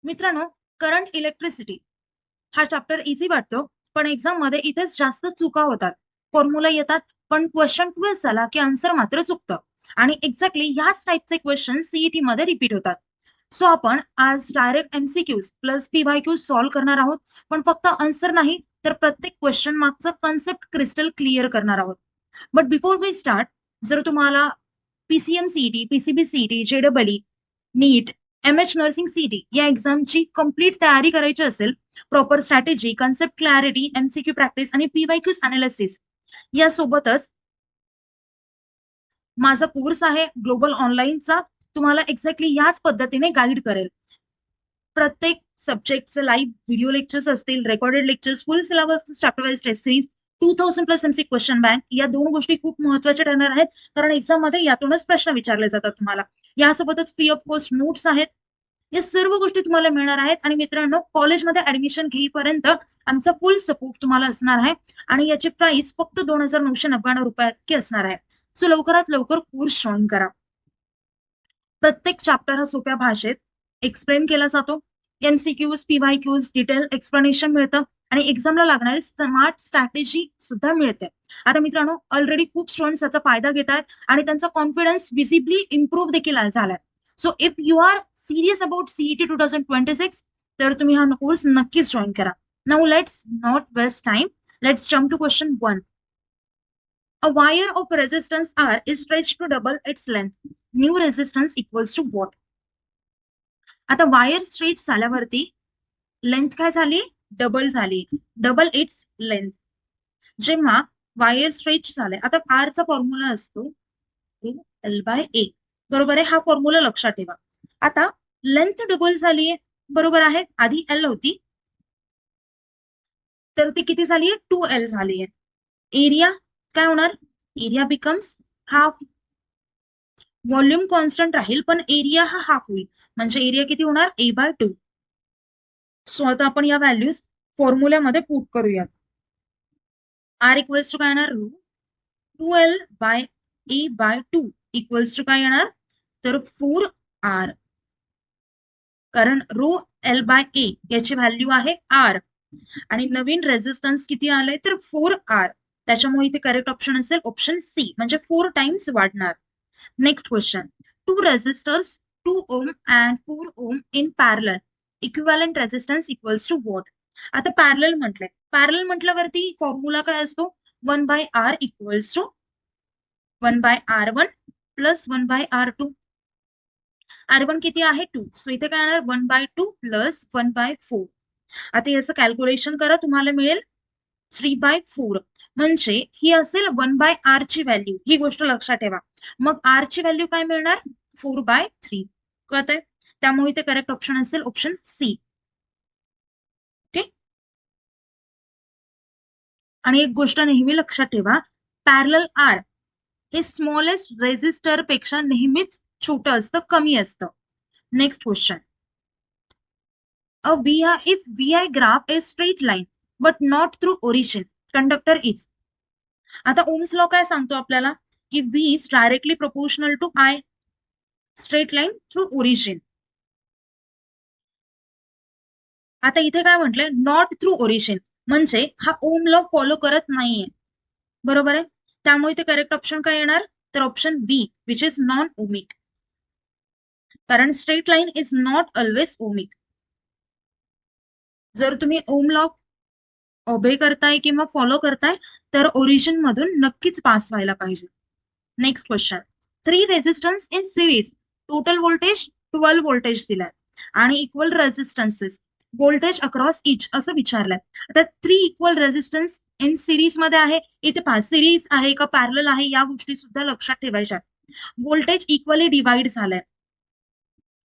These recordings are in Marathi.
मित्रांनो, करंट इलेक्ट्रिसिटी हा चॅप्टर इझी वाटतो, पण एक्झाम मध्ये इथेच जास्त चुका होतात. फॉर्म्युला येतात, पण क्वेश्चन ट्विस्ट झाला की आन्सर मात्र चुकतं. आणि एक्झॅक्टली ह्याच टाईपचे क्वेश्चन सीईटी मध्ये रिपीट होतात. सो आपण आज डायरेक्ट एमसीक्यूज प्लस पीवायक्यूज सॉल्व्ह करणार आहोत, पण फक्त आन्सर नाही तर प्रत्येक क्वेश्चन मागचं कन्सेप्ट क्रिस्टल क्लिअर करणार आहोत. बट बिफोर वी स्टार्ट, जर तुम्हाला पीसीएम सीईटी, पीसीबी सीईटी, जेडबलई, नीट, एमएच नर्सिंग सीईटी या एक्झामची कंप्लीट तयारी करायची असेल, proper strategy, concept clarity, MCQ practice आणि पीवायक्यूज अनालिसिस यासोबतच माझा कोर्स आहे ग्लोबल ऑनलाईनचा, तुम्हाला एक्झॅक्टली याच पद्धतीने गाईड करेल. प्रत्येक सब्जेक्टचे लाईव्ह व्हिडिओ लेक्चर्स असतील, recorded lectures, full syllabus, chapter wise test series, 2000 plus MC question bank या दोन गोष्टी खूप महत्वाच्या ठरणार आहेत, कारण एक्झाम मध्ये यातूनच प्रश्न विचारले जातात तुम्हाला. यासोबतच फ्री ऑफ कॉस्ट नोट्स आहेत. या सर्व गोष्टी तुम्हाला मिळणार आहेत. आणि मित्रांनो, कॉलेजमध्ये ऍडमिशन घेईपर्यंत आमचा फुल सपोर्ट तुम्हाला असणार आहे आणि याची प्राइस फक्त 2999 रुपये असणार आहे. सो लवकरात लवकर कोर्स जॉईन करा. प्रत्येक चॅप्टर हा सोप्या भाषेत एक्सप्लेन केला जातो. एमसीक्यूज, पीवायक्यूज, डिटेल एक्सप्लेनेशन मिळतं आणि एक्झामला लागणारी स्मार्ट स्ट्रॅटेजी सुद्धा मिळते. आता मित्रांनो, ऑलरेडी खूप स्टुडंट्स याचा फायदा घेत आहेत आणि त्यांचा कॉन्फिडन्स विजिबली इम्प्रूव्ह देखील झालाय. So if you are serious about CET 2026, तर तुम्ही हा कोर्स नक्कीच जॉईन करा. Now let's not waste time. Let's jump to question 1. A wire of resistance R is stretched to double its length. New resistance equals to what? आता वायर स्ट्रेच झाल्यावरती लेंथ काय झाली? डबल झाली. Double its length. जेव्हा वायर स्ट्रेच झाले, आता आरचा फॉर्म्युला असतो L/A, बरोबर आहे. हा फॉर्म्युला लक्षात ठेवा. आता लेंथ डबल झालीये, बरोबर आहे. आधी एल होती, तर ती किती झालीये? 2L झालीये. एरिया काय होणार? Area becomes half. Volume constant राहील, पण एरिया हा हाफ होईल. म्हणजे एरिया किती होणार? A/2. सो आता आपण या व्हॅल्यूज फॉर्म्युल्यामध्ये पुट करूयात. आर इक्वल्स टू काय येणार? 2L/A/2 इक्वल्स टू काय येणार? तर 4R. कारण ρL/A याची व्हॅल्यू आहे R आणि नवीन रेझिस्टन्स किती आलंय? तर 4R. त्याच्यामुळे इथे करेक्ट ऑप्शन असेल ऑप्शन सी, म्हणजे 4 टाइम्स वाढणार. Next question. Two resistors 2 ohm and 4 ohm in parallel, equivalent resistance equals to what? आता पॅरलल म्हटलंय, पॅरलल म्हटल्यावरती फॉर्म्युला काय असतो? 1/R equals to 1/R1 plus 1/R2. R1 किती आहे? 2. सो इथे काय येणार? 1/2 प्लस 1/4. आता याचं कॅल्क्युलेशन करा, तुम्हाला मिळेल 3/4. म्हणजे ही असेल 1/R ची व्हॅल्यू. ही गोष्ट लक्षात ठेवा. मग R ची व्हॅल्यू काय मिळणार? 4/3. कळतंय? त्यामुळे इथे करेक्ट ऑप्शन असेल ऑप्शन सी. ओके. आणि एक गोष्ट नेहमी लक्षात ठेवा, पॅरलल आर हे स्मॉलेस्ट रेझिस्टर पेक्षा नेहमीच छोटं असतं, कमी असतं. Next question. if VI graph is straight line but not through origin, conductor is. आता ओम्स लॉ काय सांगतो आपल्याला? की V is directly proportional to I, straight line through origin. आता इथे काय म्हटलंय? नॉट थ्रू ओरिजिन, म्हणजे हा ओम लॉ फॉलो करत नाहीये, बरोबर आहे. त्यामुळे इथे करेक्ट ऑप्शन काय येणार? तर option B, which is non ohmic. कारण straight line is not always ohmic. जर तुम्ही ओम लॉ ओबे करताय किंवा फॉलो करताय, तर ओरिजिन मधून नक्कीच पास व्हायला पाहिजे. Next question. 3 resistance in series, total voltage 12 voltage दिलाय आणि इक्वल रेझिस्टन्सेस, व्होल्टेज अक्रॉस इच असं विचारलंय. आता 3 इक्वल रेझिस्टन्स इन सिरीज मध्ये आहे. इथे पहा, सिरीज आहे का पॅरलल आहे या गोष्टी सुद्धा लक्षात ठेवायच्या. व्होल्टेज इक्वली डिवाइड झालंय,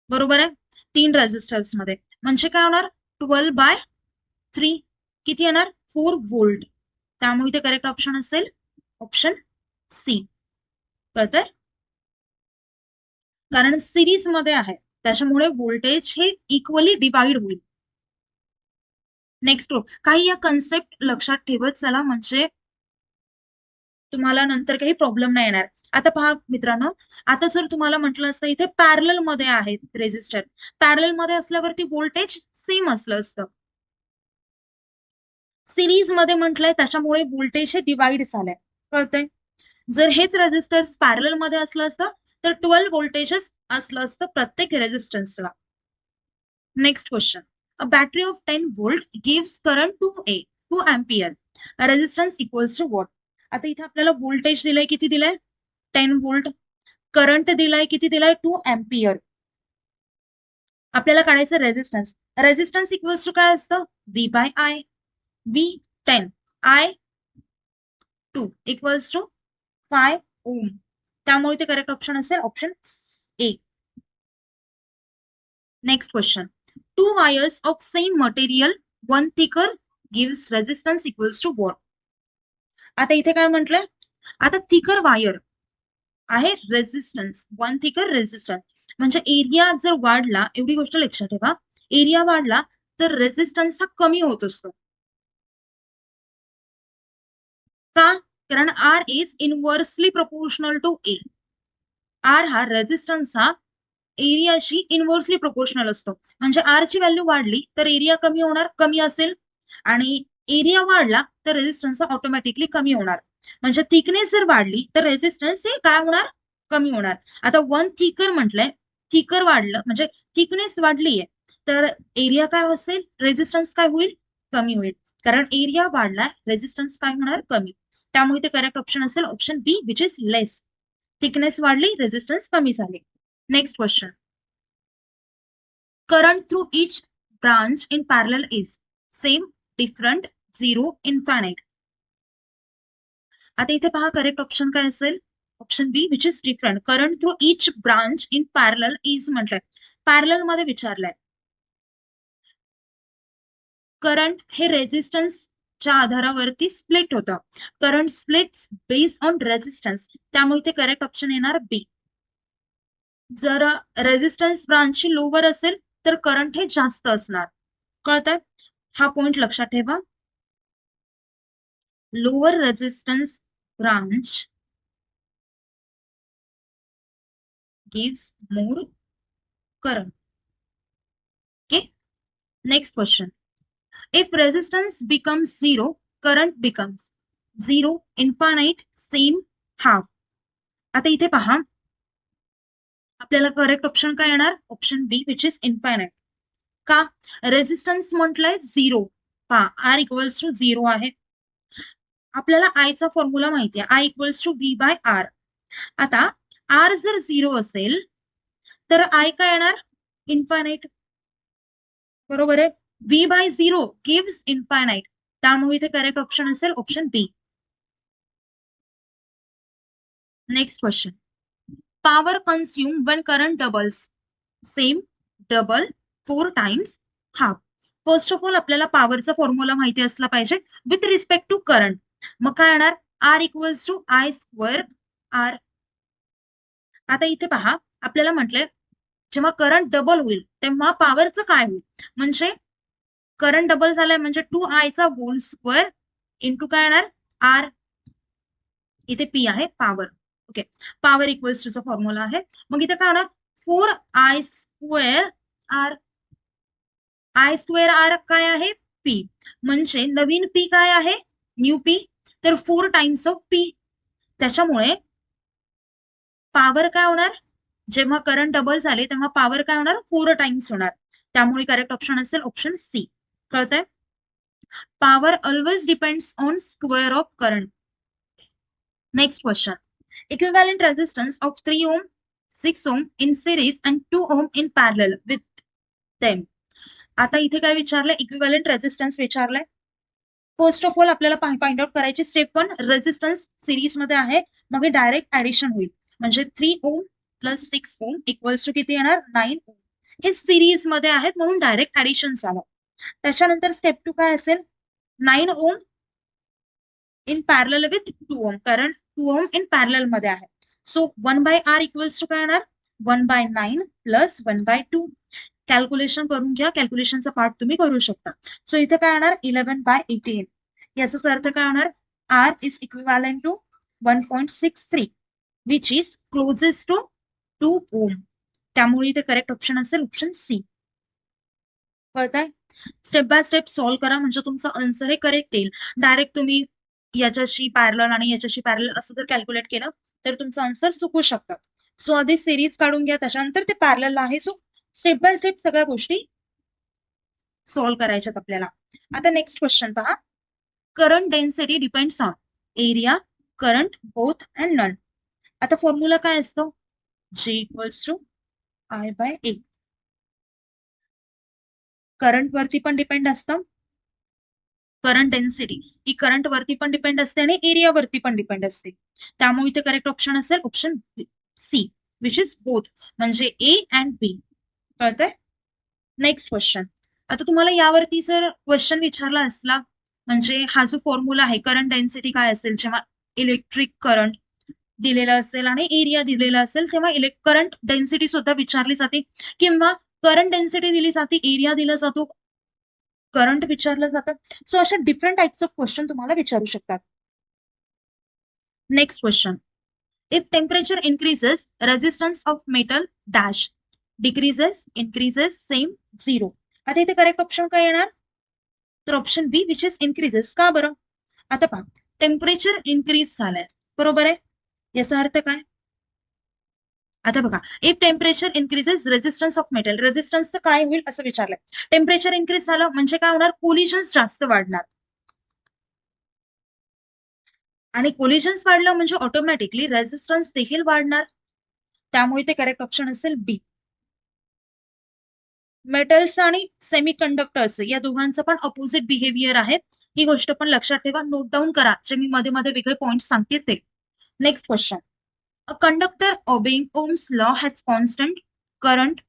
बरोबर आहे, 3 रेझिस्टर्स मध्ये. म्हणजे काय होणार? 12/3 किती येणार? 4 व्होल्ट. त्यामुळे इथे करेक्ट ऑप्शन असेल ऑप्शन सी. कळतंय? कारण सिरीज मध्ये आहे, त्याच्यामुळे व्होल्टेज हे इक्वली डिवाइड होईल. नेक्स्ट काही या कन्सेप्ट लक्षात ठेवत चला, म्हणजे तुम्हाला नंतर काही प्रॉब्लेम नाही येणार. आता पहा मित्रांनो, आता जर तुम्हाला म्हटलं असतं इथे पॅरलल मध्ये आहेत रेझिस्टर, पॅरलल मध्ये असल्यावरती व्होल्टेज सेम असलं असतं. सिरीज मध्ये म्हटलंय त्याच्यामुळे व्होल्टेज हे डिवाइड झालंय, कळतंय? जर हेच रेझिस्टर्स पॅरलल मध्ये असलं असतं तर 12 व्होल्टेजेस असलं असतं प्रत्येक रेझिस्टन्सला. Next question. A battery of 10 volt gives current 2 ampere. Resistance equals to what? आता इथे आपल्याला व्होल्टेज दिलंय, किती दिलंय? 10 व्होल्ट. करंट दिलाय, किती दिलाय? 2 अँपियर. आपल्याला काढायचं रेझिस्टन्स. रेझिस्टन्स इक्वल्स टू काय असतं? V by I. V 10, I 2 equals to 5 ohm. त्यामुळे ते करेक्ट ऑप्शन असेल option A. Next question. 2 wires of same material, one thicker, gives resistance equals to what? आता इथे काय म्हटलंय? आता थिकर वायर आहे रेझिस्टन्स, वन थिकर रेझिस्टन्स म्हणजे एरिया जर वाढला, एवढी गोष्ट लक्षात ठेवा, एरिया वाढला तर रेझिस्टन्स हा कमी होत असतो. का? कारण R is inversely proportional to A. R हा रेझिस्टन्सचा एरियाशी इनव्हर्सली प्रोपोर्शनल असतो. म्हणजे आर ची व्हॅल्यू वाढली तर एरिया कमी होणार, कमी असेल, आणि एरिया वाढला तर रेझिस्टन्स ऑटोमॅटिकली कमी होणार. म्हणजे थिकनेस जर वाढली तर रेझिस्टन्स हे काय होणार? कमी होणार. आता वन थिकर म्हटलंय, थिकर वाढलं म्हणजे थिकनेस वाढलीये तर एरिया काय असेल? रेझिस्टन्स काय होईल? कमी होईल. कारण एरिया वाढला, रेझिस्टन्स काय होणार? कमी. त्यामुळे ते करेक्ट ऑप्शन असेल option B, which is less. Thickness वाढली, रेझिस्टन्स कमी झाले. Next question. Current through each branch in parallel is same, different, zero, infinite. आता इथे पहा करेक्ट ऑप्शन काय असेल? Option B, which is different. Current through each branch in parallel is म्हटलंय, पॅरलल मध्ये विचारलंय. करंट हे रेझिस्टन्सच्या आधारावरती स्प्लिट होतं. Current splits based on resistance, त्यामुळे ते करेक्ट ऑप्शन येणार बी. जर रेझिस्टन्स ब्रांचची लोवर असेल तर करंट हे जास्त असणार, कळतंय? हा पॉइंट लक्षात ठेवा. Lower resistance branch gives more current. Okay. Next question. If resistance becomes zero, current becomes zero, infinite, same, half. आता इथे पहा आपल्याला करेक्ट ऑप्शन काय येणार? Option B, which is infinite. का? रेझिस्टन्स म्हटलंय झिरो. पहा आर इक्वल्स टू झिरो आहे. आपल्याला आयचा फॉर्म्युला माहिती आहे, I equals to V by R. आता आर जर झिरो असेल तर आय काय येणार? इन्फायनाइट, बरोबर आहे. V by zero gives infinite, त्यामुळे इथे करेक्ट ऑप्शन असेल option B. Next question. Power consume when current doubles, same, double, 4 times, half. First of all आपल्याला पॉवरचा फॉर्म्युला माहिती असला पाहिजे विथ रिस्पेक्ट टू करंट. मग काय येणार? R equals to I square R. आता इथे पहा आपल्याला म्हटलंय जेव्हा करंट डबल होईल तेव्हा पॉवरचं काय होईल? म्हणजे करंट डबल झालाय म्हणजे 2I चा होल स्क्वेअर इंटू काय येणार? आर. इथे पी आहे पॉवर. ओके, पॉवर इक्वल्स टूचा फॉर्म्युला आहे. मग इथे काय होणार? 4I square R. I square R काय आहे? पी. म्हणजे नवीन पी काय आहे? New P. तर 4 टाइम्स ऑफ पी. त्याच्यामुळे पॉवर काय होणार? जेव्हा करंट डबल झाले तेव्हा पॉवर काय होणार? 4 टाइम्स होणार. त्यामुळे करेक्ट ऑप्शन असेल ऑप्शन सी. कळतंय? Power always depends on square of current. Next question. Equivalent resistance of 3 ohm, 6 ohm in series and 2 ohm in parallel with them. आता इथे काय विचारलंय? इक्विव्हॅलेंट रेझिस्टन्स विचारलंय. फर्स्ट ऑफ ऑल आपल्याला फाइंड आउट करायची स्टेप 1. रेझिस्टन्स सिरीज मध्ये आहे, मग डायरेक्ट ऍडिशन होईल. म्हणजे 3 ohm plus 6 ohm equals to किती येणार? 9 ओम. हे सिरीज मध्ये आहेत म्हणून डायरेक्ट ऍडिशन झालं. त्याच्यानंतर स्टेप 2 काय असेल? 9 ohm in parallel with 2 ohm, कारण 2 ओम इन पॅरलल मध्ये आहे. So 1 by R equals to काय येणार? 1 बाय 9 प्लस 1 बाय 2. कॅल्क्युलेशन करून घ्या, कॅल्क्युलेशनचा पार्ट तुम्ही करू शकता. सो इथे काय येणार? 11 बाय 18. याचाच अर्थ काय होणार? R is equivalent to 1.63. Which is closest to 2 ohm. त्यामुळे इथे करेक्ट ऑप्शन असेल ऑप्शन सी. कळताय? स्टेप बाय स्टेप सॉल्व्ह करा म्हणजे तुमचा आन्सर हे करेक्ट येईल. डायरेक्ट तुम्ही याच्याशी पॅरलल आणि याच्याशी पॅरलल असं जर कॅल्क्युलेट केलं तर तुमचं आन्सर चुकू शकतात. सो आधी सिरीज काढून घ्या, त्याच्यानंतर ते पॅरलल आहे. सो स्टेप बाय स्टेप सगळ्या गोष्टी सॉल्व्ह करायच्यात आपल्याला. आता नेक्स्ट क्वेश्चन पहा. Current density depends on area, current, both and none. आता फॉर्म्युला काय असतो? G equals to I by A. Current वरती पण डिपेंड असतं, करंट डेन्सिटी ही करंट वरती पण डिपेंड असते आणि एरिया वरती पण डिपेंड असते. त्यामुळे इथे करेक्ट ऑप्शन असेल option C, which is both, म्हणजे ए अँड बी. कळतंय? Next question. आता तुम्हाला यावरती जर क्वेश्चन विचारला असला म्हणजे हा जो फॉर्म्युला आहे करंट डेन्सिटी काय असेल जेव्हा इलेक्ट्रिक करंट दिलेला असेल आणि एरिया दिलेला असेल तेव्हा करंट डेन्सिटी सुद्धा विचारली जाते किंवा करंट डेन्सिटी दिली जाते, एरिया दिला जातो, करंट विचारलं जातं. सो अशा डिफरंट टाइप्स ऑफ क्वेश्चन तुम्हाला विचारू शकतात. Next question. If temperature increases resistance of metal dash decreases, increases, same, zero. आता इथे करेक्ट ऑप्शन काय येणार? तर option B which is increases. का बरं? आता पहा, टेम्परेचर इन्क्रीज झालंय, बरोबर आहे. याचा अर्थ काय? आता बघा, if temperature increases resistance of metal, रेजिस्टन्सचं काय होईल असं विचारलंय. टेम्परेचर इन्क्रीज झालं म्हणजे काय होणार? कोलिजन्स जास्त वाढणार आणि कोलिजन्स वाढलं म्हणजे ऑटोमॅटिकली रेजिस्टन्स देखील वाढणार. त्यामुळे ते करेक्ट ऑप्शन असेल बी. मेटल्स आणि सेमीकंडक्टर्स या दोघांचं पण अपोजिट बिहेवियर आहे. ही गोष्ट पण लक्षात ठेवा, नोट डाऊन करा जे मी मध्ये मध्ये वेगळे पॉइंट सांगते ते. Next question. A conductor obeying Ohm's law has constant current,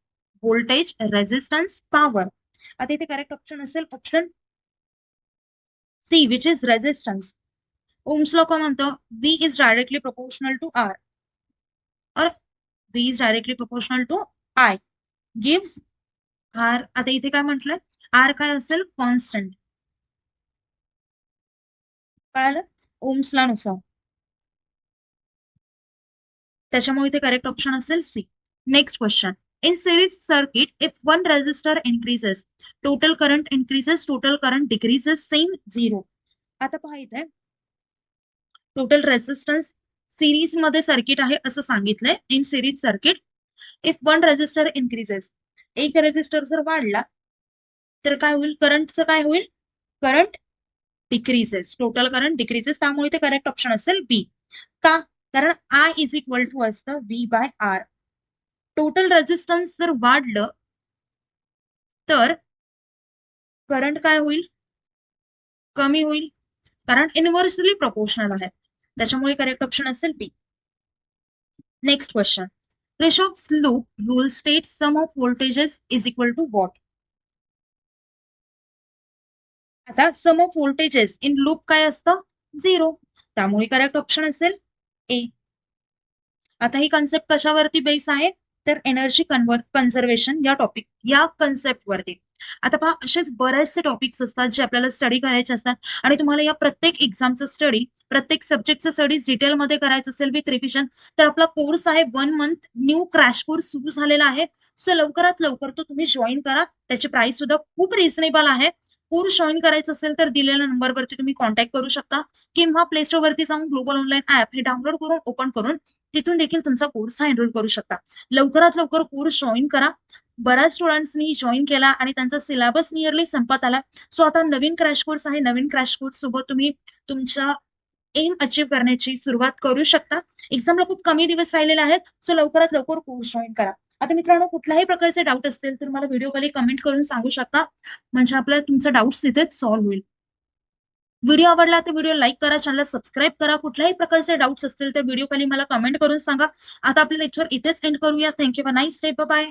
voltage, resistance, power. आता इथे करेक्ट ऑप्शन असेल option C, which is resistance. Ohm's law काय म्हणतो? V is directly proportional to R और V is directly proportional to I gives R. आता इथे काय म्हटलंय? R काय असेल? कॉन्स्टंट. कळालं? ओम्स लॉ नुसार. त्याच्यामुळे इथे करेक्ट ऑप्शन असेल C. Next question. In series circuit, if one resistor increases, total current increases, total current decreases, same, zero. आता पहा इथे टोटल रेजिस्टन्स सिरीज मध्ये सर्किट आहे असं सांगितलंय. In series circuit if one resistor increases, एक रेजिस्टर जर वाढला तर काय होईल? करंटचं काय होईल? Current decreases, total current decreases. त्यामुळे ते करेक्ट ऑप्शन असेल बी. का? कारण I इज इक्वल टू असतं V by R. Total resistance जर वाढलं तर करंट काय होईल? कमी होईल, कारण इनव्हर्सली प्रोपोर्शनल आहे. त्याच्यामुळे करेक्ट ऑप्शन असेल B. Next question. Kirchhoff's loop rule state sum of voltages is equal to what. आता sum of voltages in loop काय असतं? झिरो. त्यामुळे करेक्ट ऑप्शन असेल ए. आता ही कन्सेप्ट कशावरती बेस आहे? तर एनर्जी कन्झर्वेशन या कन्सेप्ट वरती. आता पहा, असेच बरेचसे टॉपिक्स असतात जे आपल्याला स्टडी करायचे असतात आणि तुम्हाला या प्रत्येक एक्झामचं स्टडी, प्रत्येक सब्जेक्टचं स्टडी डिटेलमध्ये करायचं असेल विथ रिव्हिजन तर आपला कोर्स आहे 1 मंथ न्यू क्रॅश कोर्स सुरू झालेला आहे. सो लवकरात लवकर तो तुम्ही जॉईन करा. त्याची प्राइस सुद्धा खूप रिझनेबल आहे. कोर्स जॉईन करायचं असेल तर दिलेल्या नंबरवरती तुम्ही कॉन्टॅक्ट करू शकता किंवा प्ले स्टोर वरती जाऊन ग्लोबल ऑनलाईन ऍप हे डाउनलोड करून ओपन करून तिथून देखील तुमचा कोर्स हा एनरोल करू शकता. लवकरात लवकर कोर्स जॉईन करा. बऱ्याच स्टुडंट्सनी जॉईन केला आणि त्यांचा सिलेबस नियरली संपत आला. सो आता नवीन क्रॅश कोर्स आहे. नवीन क्रॅश कोर्स सोबत तुम्ही तुमच्या एम अचीव्ह करण्याची सुरुवात करू शकता. एक्झामला खूप कमी दिवस राहिलेले आहेत. सो लवकरात लवकर कोर्स जॉईन करा. आता मित्रांनो, कुठल्याही प्रकारचे डाऊट असतील तर मला व्हिडिओ खाली कमेंट करून सांगू शकता, म्हणजे आपल्याला तुमचा डाऊट तिथेच सॉल्व्ह होईल. व्हिडिओ आवडला तर व्हिडिओ लाईक करा, चॅनलला सबस्क्राईब करा. कुठल्याही प्रकारचे डाऊट्स असतील तर व्हिडिओ खाली मला कमेंट करून सांगा. आता आपलं लेक्चर इथेच एंड करूया. थँक्यू. Nice day. बाय.